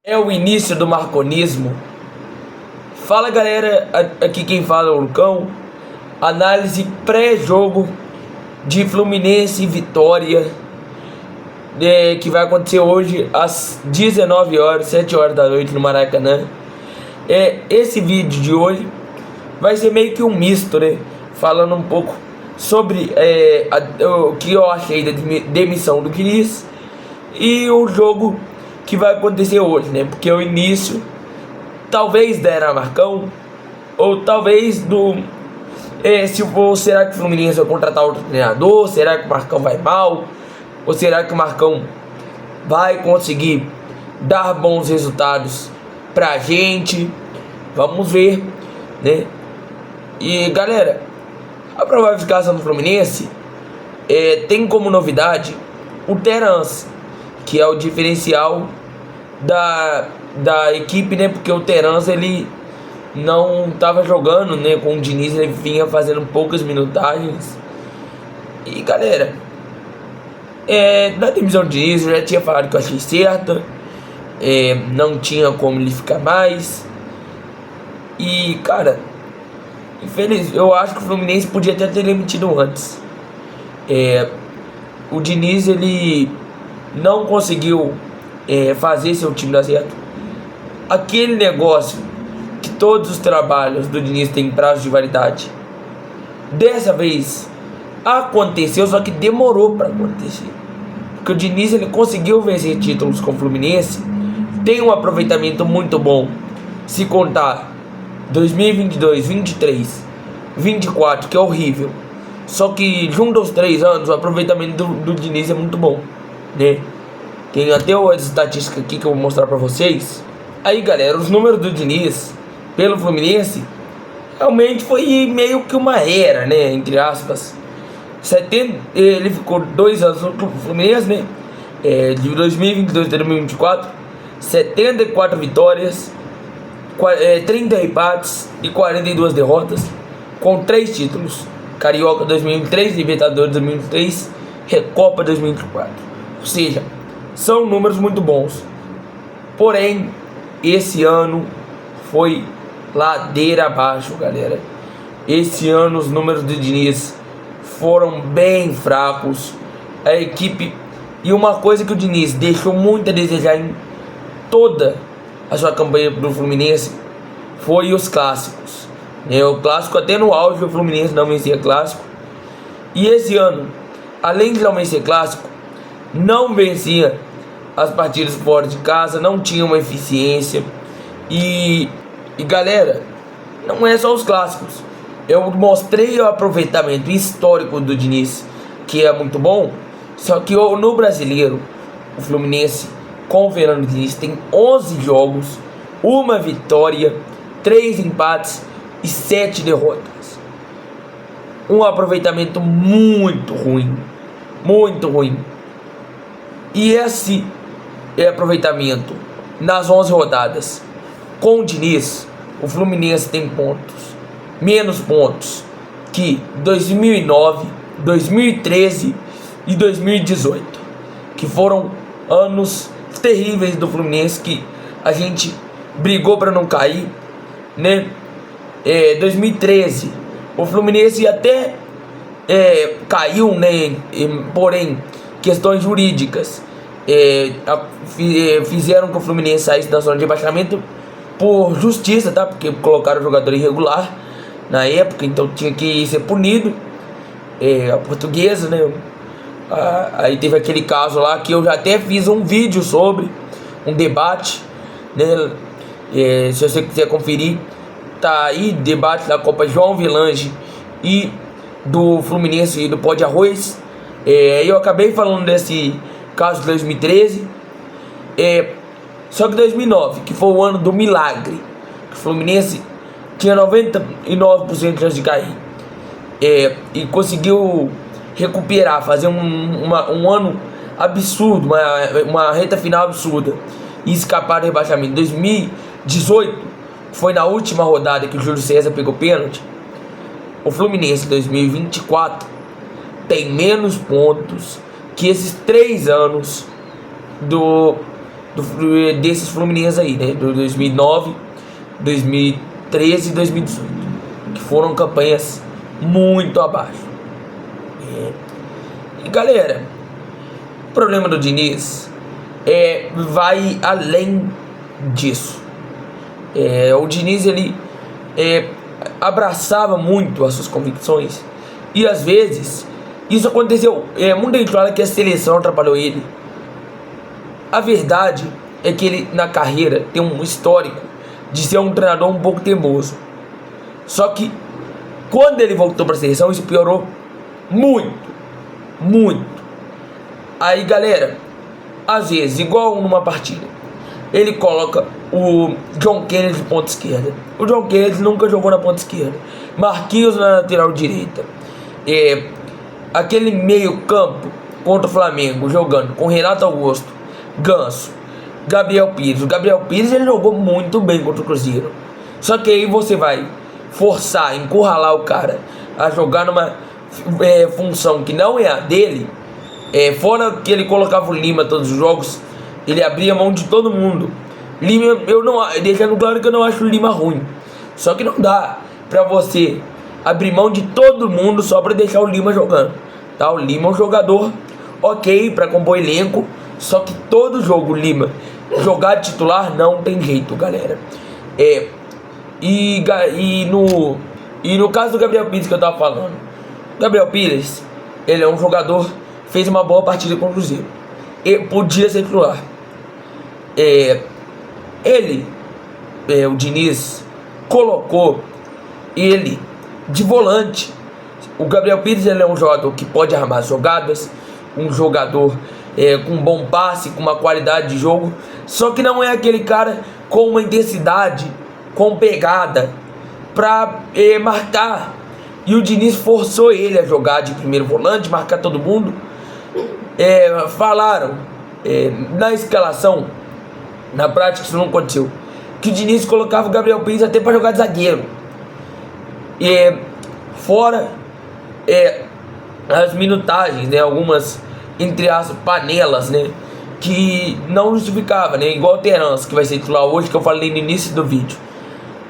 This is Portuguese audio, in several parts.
É o início do marconismo. Fala galera, aqui quem fala é o Lucão. Análise pré-jogo de Fluminense e Vitória, que vai acontecer hoje às 19 horas, 7 horas da noite no Maracanã. Esse vídeo de hoje vai ser meio que um misto, né? Falando um pouco sobre o que eu achei da demissão do Diniz e o jogo que vai acontecer hoje, né? Porque o início talvez dera Marcão, ou talvez será que o Fluminense vai contratar outro treinador? Será que o Marcão vai mal? Ou será que o Marcão vai conseguir dar bons resultados pra gente? Vamos ver, né? E galera, a provável escalação do Fluminense tem como novidade o Terans, que é o diferencial da equipe, né? Porque o Terans ele não estava jogando, né? Com o Diniz, ele vinha fazendo poucas minutagens. E galera, na demissão do Diniz eu já tinha falado que eu achei certa, não tinha como ele ficar mais. E cara, eu acho que o Fluminense podia até ter demitido antes. O Diniz ele não conseguiu fazer seu time dar certo. Aquele negócio que todos os trabalhos do Diniz têm prazo de validade, dessa vez aconteceu, só que demorou para acontecer. Porque o Diniz ele conseguiu vencer títulos com o Fluminense, tem um aproveitamento muito bom. Se contar 2022, 23, 24, que é horrível, só que junto aos 3 anos o aproveitamento do Diniz é muito bom, né? Tem até as estatísticas aqui que eu vou mostrar pra vocês. Aí galera, os números do Diniz pelo Fluminense realmente foi meio que uma era, né? Entre aspas. Ele ficou 2 anos no Fluminense, né? De 2022 até 2024, 74 vitórias, 30 empates e 42 derrotas, com 3 títulos: Carioca 2023, Libertadores 2023, Recopa 2024. Ou seja, são números muito bons. Porém, esse ano foi ladeira abaixo, galera. Esse ano os números do Diniz foram bem fracos. A equipe, e uma coisa que o Diniz deixou muito a desejar em toda a sua campanha do Fluminense, foi os clássicos. O clássico, até no auge, o Fluminense não vencia clássico. E esse ano, além de não vencer clássico, não vencia as partidas fora de casa, não tinha uma eficiência. E galera, não é só os clássicos. Eu mostrei o aproveitamento histórico do Diniz, que é muito bom. Só que no Brasileiro, o Fluminense com o Fernando Diniz tem 11 jogos, 1 vitória, 3 empates e 7 derrotas. Um aproveitamento muito ruim, muito ruim. E esse aproveitamento nas 11 rodadas com o Diniz, o Fluminense tem menos pontos que 2009, 2013 e 2018, que foram anos terríveis do Fluminense, que a gente brigou para não cair, né? 2013 o Fluminense até caiu, né? Porém, questões jurídicas fizeram que o Fluminense saísse da zona de rebaixamento por justiça, tá? Porque colocaram o jogador irregular na época, então tinha que ser punido. A Portuguesa, né? Aí teve aquele caso lá que eu já até fiz um vídeo sobre, um debate, né? Se você quiser conferir, tá aí, debate da Copa João Avelange e do Fluminense e do Pó de Arroz. Eu acabei falando desse caso de 2013, só que 2009, que foi o ano do milagre, o Fluminense tinha 99% de chance de cair, e conseguiu recuperar, fazer um ano absurdo, uma reta final absurda, e escapar do rebaixamento. 2018 foi na última rodada que o Júlio César pegou pênalti. O Fluminense 2024 tem menos pontos que esses 3 anos desses Fluminense aí, né? Do 2009, 2013 e 2018, que foram campanhas muito abaixo. E galera, o problema do Diniz vai além disso. O Diniz, ele abraçava muito as suas convicções, e às vezes isso aconteceu. Muita gente fala que a seleção atrapalhou ele. A verdade é que ele, na carreira, tem um histórico de ser um treinador um pouco teimoso. Só que quando ele voltou para a seleção, isso piorou muito, muito. Aí galera, às vezes, igual numa partida, ele coloca o John Kennedy de ponta esquerda. O John Kennedy nunca jogou na ponta esquerda. Marquinhos na lateral direita. Aquele meio campo contra o Flamengo, jogando com Renato Augusto, Ganso, Gabriel Pires. O Gabriel Pires, ele jogou muito bem contra o Cruzeiro. Só que aí você vai forçar, encurralar o cara a jogar numa função que não é a dele. Fora que ele colocava o Lima todos os jogos, ele abria mão de todo mundo. Lima, deixando claro que eu não acho o Lima ruim. Só que não dá pra você abrir mão de todo mundo só pra deixar o Lima jogando, tá? O Lima é um jogador ok pra compor elenco, só que todo jogo o Lima jogar de titular não tem jeito, galera. E no caso do Gabriel Pires que eu tava falando, Gabriel Pires, ele é um jogador, fez uma boa partida com o Cruzeiro, podia ser titular. O Diniz colocou ele de volante. O Gabriel Pires, ele é um jogador que pode armar jogadas, um jogador com bom passe, com uma qualidade de jogo, só que não é aquele cara com uma intensidade, com pegada pra marcar. E o Diniz forçou ele a jogar de primeiro volante, marcar todo mundo. Falaram na escalação, na prática isso não aconteceu, que o Diniz colocava o Gabriel Pires até para jogar de zagueiro. Fora as minutagens, né, algumas, entre as panelas, né, que não justificava, né, igual o Terence, que vai ser titular hoje, que eu falei no início do vídeo.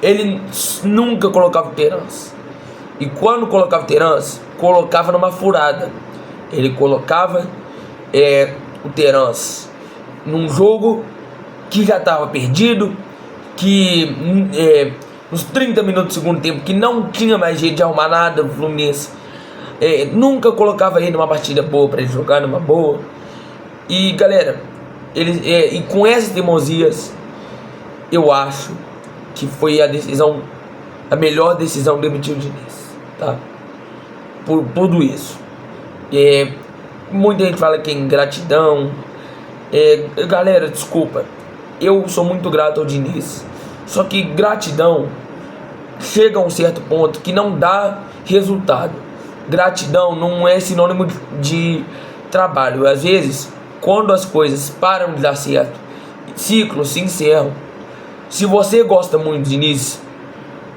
Ele nunca colocava o Terence. E quando colocava o Terence, colocava numa furada. Ele colocava o Terence num jogo que já estava perdido, que nos 30 minutos do segundo tempo, que não tinha mais jeito de arrumar nada, o Fluminense nunca colocava ele numa partida boa para ele jogar numa boa. E galera, e com essas teimosias, eu acho que foi a melhor decisão de demitir o Diniz, tá? Por tudo isso. Muita gente fala que é ingratidão. Galera, desculpa, eu sou muito grato ao Diniz, só que gratidão chega a um certo ponto que não dá resultado. Gratidão não é sinônimo de trabalho. Às vezes, quando as coisas param de dar certo, ciclos se encerram. Se você gosta muito do Diniz,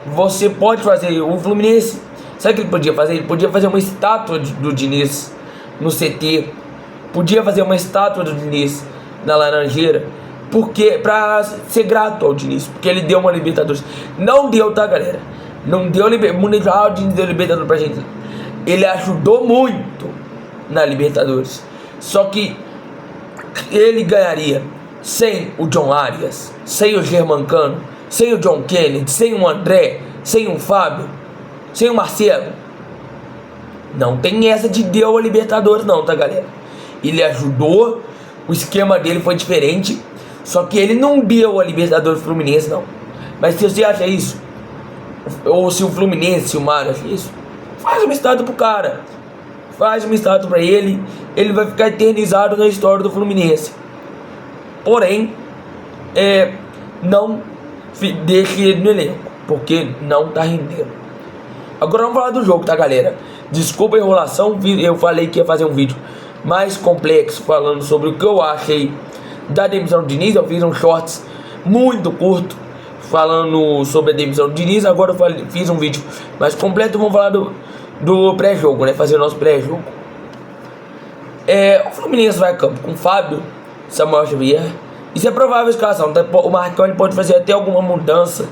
você pode fazer. O Fluminense, sabe o que ele podia fazer? Ele podia fazer uma estátua do Diniz no CT, podia fazer uma estátua do Diniz na Laranjeira, porque pra ser grato ao Diniz, porque ele deu uma Libertadores. Não deu, tá, galera? Não deu Mundial, o Diniz deu Libertadores pra gente. Ele ajudou muito na Libertadores, só que ele ganharia sem o John Arias, sem o Germancano, sem o John Kennedy, sem o André, sem o Fábio, sem o Marcelo. Não tem essa de deu a Libertadores não, tá, galera? Ele ajudou, o esquema dele foi diferente, só que ele não deu a Libertadores Fluminense não. Mas se você acha isso, ou se o Fluminense, se o Mário acha isso, faz uma estátua pro cara, faz uma estátua pra ele, ele vai ficar eternizado na história do Fluminense. Porém, não deixe ele no elenco, porque não tá rendendo. Agora vamos falar do jogo, tá, galera? Desculpa a enrolação, eu falei que ia fazer um vídeo mais complexo, falando sobre o que eu achei da demissão do Diniz. Eu fiz um shorts muito curto falando sobre a demissão do Diniz. Agora eu fiz um vídeo mais completo. Vamos falar do pré-jogo, né? Fazer o nosso pré-jogo. O Fluminense vai a campo com Fábio, Samuel Xavier, Isso é provável a escalação. O Marcão ele pode fazer até alguma mudança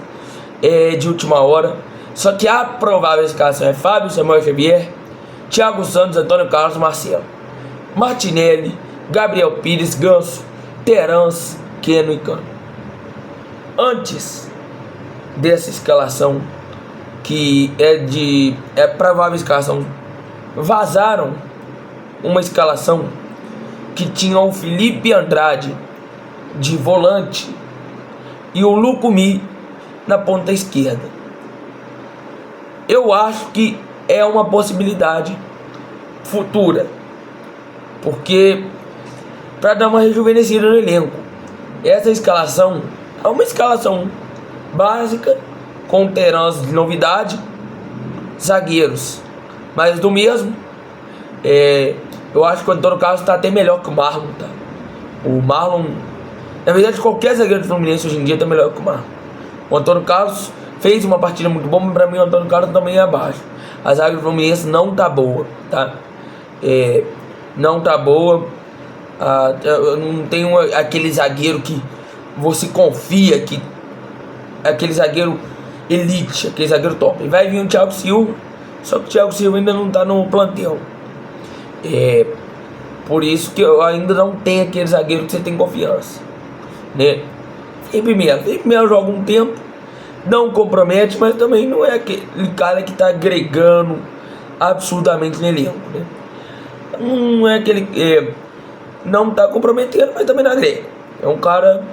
de última hora. Só que a provável escalação é Fábio, Samuel Xavier, Thiago Santos, Antônio Carlos, Marcelo, Martinelli, Gabriel Pires, Ganso, Terans, Keno e Cano. Antes dessa escalação, que é provável escalação, vazaram uma escalação que tinha o Felipe Andrade de volante e o Lucumi na ponta esquerda. Eu acho que é uma possibilidade futura, porque para dar uma rejuvenescida no elenco, essa escalação é uma escalação básica com terãs de novidade, zagueiros mais do mesmo. Eu acho que o Antônio Carlos está até melhor que o Marlon, tá? O Marlon, na verdade, qualquer zagueiro do Fluminense hoje em dia está melhor que o Marlon. O Antônio Carlos fez uma partida muito boa, mas para mim o Antônio Carlos também é abaixo. A zaga do Fluminense não tá boa, tá? Não tá boa. Eu não tenho aquele zagueiro que você confia, que aquele zagueiro elite, aquele zagueiro top. Vai vir o Thiago Silva, só que o Thiago Silva ainda não tá no plantel. Por isso que eu ainda não tenho aquele zagueiro que você tem confiança, né? Felipe Melo joga um tempo, não compromete, mas também não é aquele cara que tá agregando absurdamente no elenco, né? Não é aquele não tá comprometendo, mas também não agrega. É um cara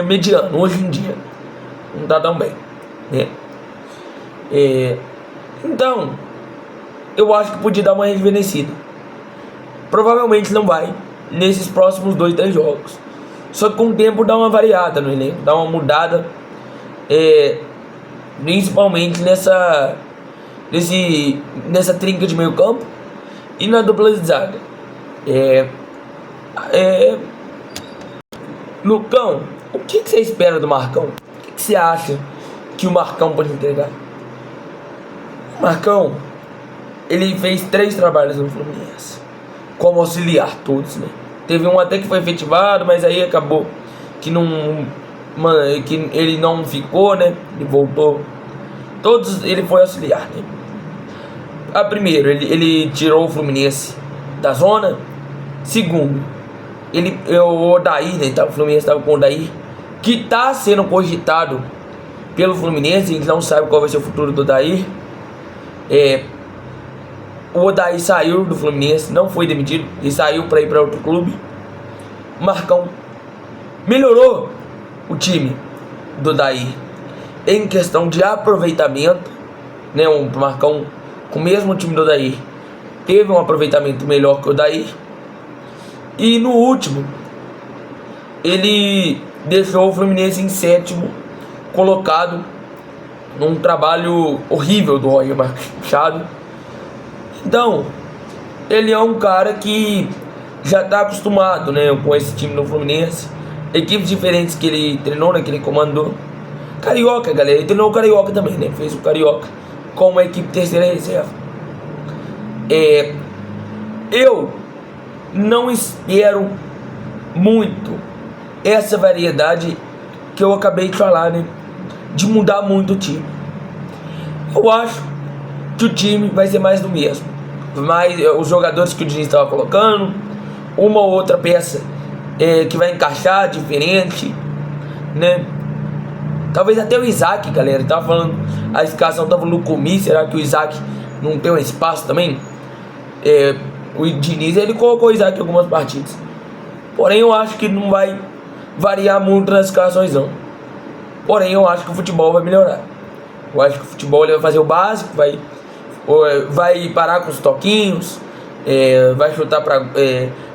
mediano hoje em dia, não tá tão bem, né? Então eu acho que podia dar uma rejuvenescida. Provavelmente não vai nesses próximos 2-3 jogos, só que com o tempo dá uma variada no elenco, dá uma mudada, principalmente nessa trinca de meio campo e na dupla de zaga. Lucão, o que você espera do Marcão? O que você acha que o Marcão pode entregar? O Marcão, ele fez 3 trabalhos no Fluminense como auxiliar, todos, né? Teve um até que foi efetivado, mas aí acabou que que ele não ficou, né? Ele voltou. Todos ele foi auxiliar, né? Primeiro, ele tirou o Fluminense da zona. Segundo, o Odair, né? O Fluminense estava com o Odair, que está sendo cogitado pelo Fluminense. A gente não sabe qual vai ser o futuro do Odair. O Odair saiu do Fluminense, não foi demitido, e saiu para ir para outro clube. O Marcão melhorou o time do Odair em questão de aproveitamento, né? O Marcão, com o mesmo time do Odair, teve um aproveitamento melhor que o Odair. E no último, ele deixou o Fluminense em 7º colocado, num trabalho horrível do Roger Machado. Então, ele é um cara que já está acostumado, né, com esse time do Fluminense, equipes diferentes que ele treinou, né, que ele comandou. Carioca, galera, ele treinou o Carioca também, né, fez o Carioca com uma equipe terceira reserva. Eu não espero muito essa variedade que eu acabei de falar, né, de mudar muito o time. Eu acho que o time vai ser mais do mesmo, mas os jogadores que o Diniz estava colocando, uma ou outra peça que vai encaixar diferente, né? Talvez até o Isaac, galera, tava falando, a escalação tava no Lucumi, será que o Isaac não tem um espaço também? O Diniz, ele colocou o Isaac em algumas partidas, porém eu acho que não vai variar muito nas escalações não. Porém eu acho que o futebol vai melhorar. Eu acho que o futebol ele vai fazer o básico, vai parar com os toquinhos, vai chutar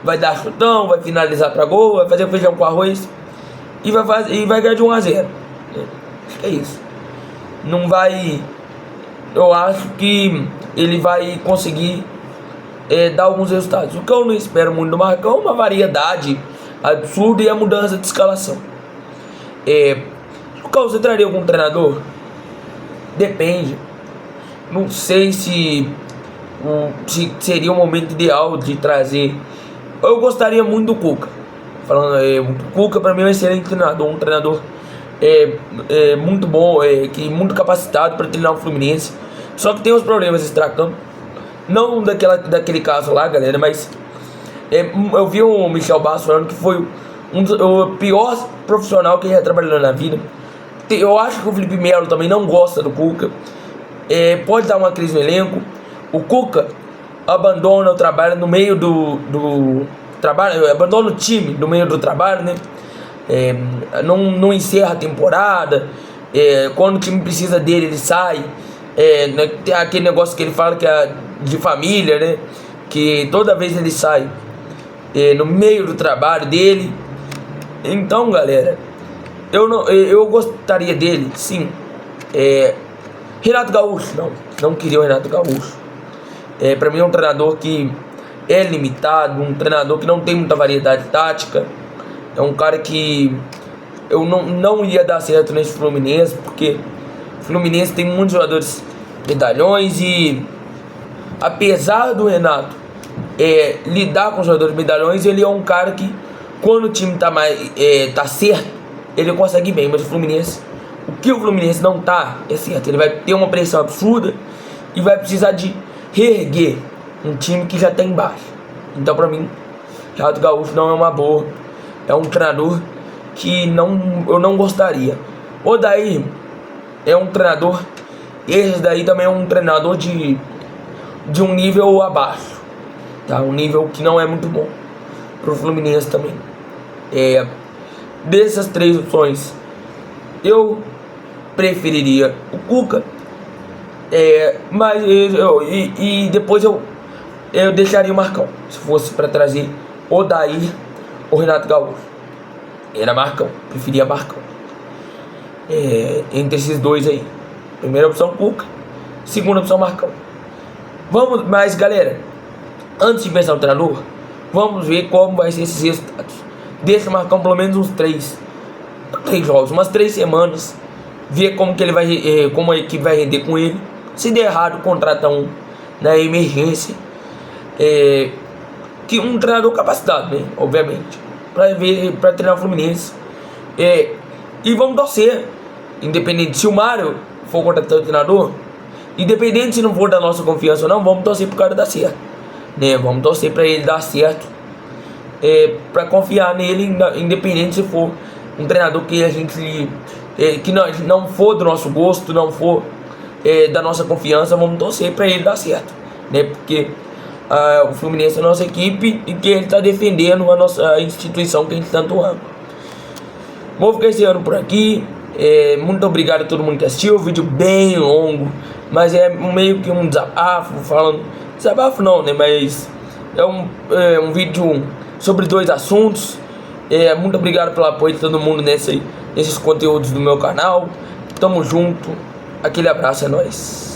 vai dar chutão, vai finalizar para gol, vai fazer o feijão com arroz e vai ganhar de 1-0. Acho que é isso. Não vai. Eu acho que ele vai conseguir dar alguns resultados. O que eu não espero muito do Marcão é uma variedade absurda e a mudança de escalação. Você traria algum treinador? Depende. Não sei se seria o momento ideal de trazer. Eu gostaria muito do Cuca. falando, o Cuca para mim é um excelente treinador, um treinador muito bom, muito capacitado para treinar o Fluminense. Só que tem uns problemas extracampo, não daquele caso lá, galera, mas eu vi o Michel Bastos falando que foi o pior profissional que ele já trabalhou na vida. Eu acho que o Felipe Melo também não gosta do Cuca. Pode dar uma crise no elenco. O Cuca abandona o trabalho no meio do trabalho, abandona o time no meio do trabalho, né? Não encerra a temporada. Quando o time precisa dele, ele sai. Tem aquele negócio que ele fala que é de família, né? Que toda vez ele sai no meio do trabalho dele. Então, galera, eu gostaria dele, sim. Renato Gaúcho, não queria o Renato Gaúcho. Pra mim é um treinador que é limitado, um treinador que não tem muita variedade tática. É um cara que eu não ia dar certo nesse Fluminense, porque o Fluminense tem muitos jogadores medalhões e, apesar do Renato lidar com os jogadores medalhões, ele é um cara que, quando o time tá certo, ele consegue bem. Mas o que o Fluminense não tá é certo. Ele vai ter uma pressão absurda e vai precisar de reerguer um time que já tá embaixo. Então, pra mim, Renato Gaúcho não é uma boa. É um treinador que eu não gostaria. O daí é um treinador. Esse daí também é um treinador de um nível abaixo, tá? Um nível que não é muito bom pro Fluminense também. Dessas três opções, eu preferiria o Cuca. Mas depois eu deixaria o Marcão. Se fosse para trazer o Daí ou Renato Gaúcho, era Marcão, preferia Marcão. Entre esses dois aí, primeira opção Cuca, segunda opção Marcão. Mas galera, antes de pensar no treinador, vamos ver como vai ser esses resultados. Deixa o Marcão pelo menos uns 3 jogos, umas 3 semanas, ver como que ele vai, como a equipe vai render com ele. Se der errado, contrata um na emergência, que um treinador capacitado, né? Obviamente, para treinar o Fluminense. E vamos torcer, independente se o Mário for contratar o treinador, independente se não for da nossa confiança ou não, vamos torcer pro cara dar certo, né? Vamos torcer para ele dar certo, para confiar nele, independente se for um treinador que a gente que não for do nosso gosto, não for da nossa confiança, vamos torcer para ele dar certo, né? Porque o Fluminense é a nossa equipe e que ele está defendendo a nossa instituição que a gente tanto ama. Vou ficar esse ano por aqui. Muito obrigado a todo mundo que assistiu. O vídeo bem longo, mas é meio que um desabafo, desabafo não, né? Mas é um vídeo sobre 2 assuntos. Muito obrigado pelo apoio de todo mundo nesses conteúdos do meu canal. Tamo junto. Aquele abraço, é nóis.